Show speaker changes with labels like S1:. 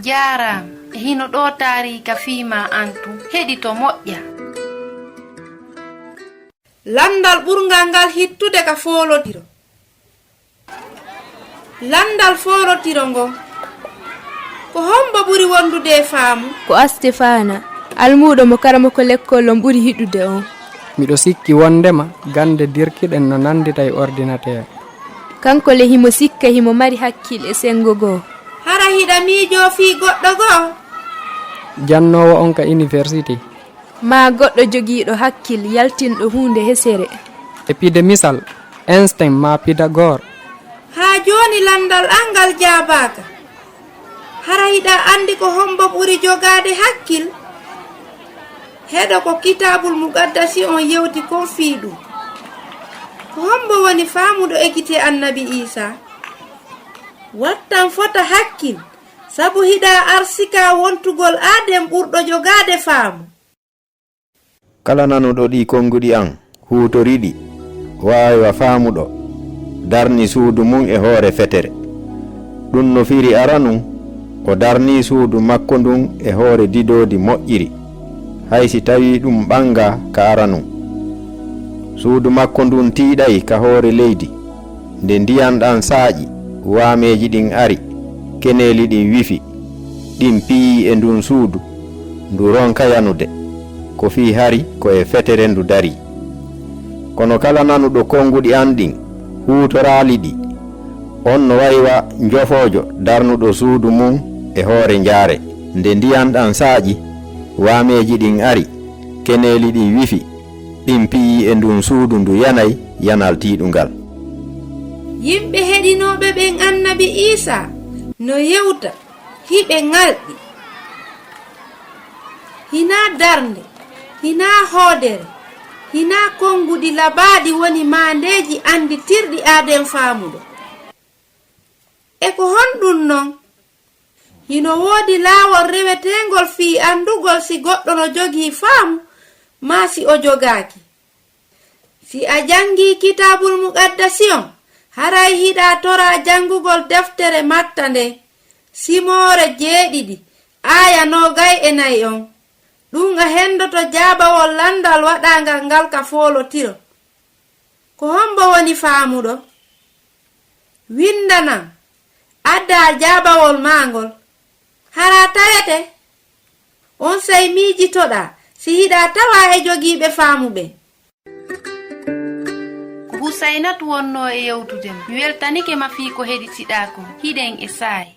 S1: Jaram hino ɗo taarika fiima antu heɗito moƴƴa.
S2: Lanndal ɓurgal ngal hittude ka foolotiro. Lanndal foolotiro ngon ko hombo ɓuri wondude e faamu?
S3: Ko Astefana almuɗo mo karama ko lekkol on ɓuri hiɗude on.
S4: Miɗo sikki wondema gande dirkiɗen no nandita e ordinateur.
S3: Kanko le himo sikka himo mari hakkil e sengo goo.
S2: Hara hiɗa miijo fii goɗɗo goo?
S4: Jannowo on ka université.
S3: Ma goɗɗo jogiiɗo hakkil yaltinɗo hunde hesere.
S4: E pide misal Einstein ma Pythagore.
S2: Haa joni landal angal jaabaka. Hara hiɗa andi ko hombo ɓuri jogaade hakkil? Heɗo ko kitabul muqaddasi on yewti kon fiiɗum. Ko hombo woni faamuɗo ekite annabi Isa? Wattan fota hakkil sabu hiɗa arsika wontugol Adem ɓurɗo jogaade faamu.
S5: Kala nanuɗo ɗi konguɗi an huutoriɗi waawa faamuɗo darni suudu mum e hoore fetere. Ɗum no firi aranu o darni suudu makko ndun e hoore didodi moƴƴiri haysi tawi ɗum ɓanga ka aranu. Suudu makko ndun tiiɗay ka hoore leydi. Nde ndiyan ɗan saaƴi waameji ɗin ari keneeli ɗin wifi ɗin piyi e ndun suudu ndu ronka yanude ko fi hari ko e fetere ndu dari. Kono kala nanuɗo konguɗi an ɗin huutoraali ɗi on no waywa njofoojo darnuɗo suudu mum e hoore njaare. Nde ndiyan ɗan saaƴi waameji ɗin ari keneeli ɗin wifi ɗin piyi e ndun suudu ndu yanay yanal tiiɗungal.
S2: Yimɓe heɗinoɓe ɓen annabi Isa no yewta hiɓe ngalɗi. Hina darnde, hina hoodere, hina konguɗi labaaɗi woni maandeji anditirɗi Adem faamuɗo. E ko honɗum non hino woodi laawol rewetengol fii andugol si goɗɗo no jogii faamu maa si o jogaaki. Si a jangi kitabul muqaddasi on haray hiɗa tora jangugol deftere matta nde Simore 7 aya 24 on. Ɗum a hendoto jaabawol landal waɗangal ngal ka foolotiro. Ko hombo woni faamuɗo? Windanam adda jaabawol maangol. Hara tawete on sey miijitoɗa si hiɗa tawa e jogiiɓe faamuɓe.
S1: Ko Husainatu wonno e yewtude mi weltanike ma fii ko heɗitiɗa ko hiɗen e saayi.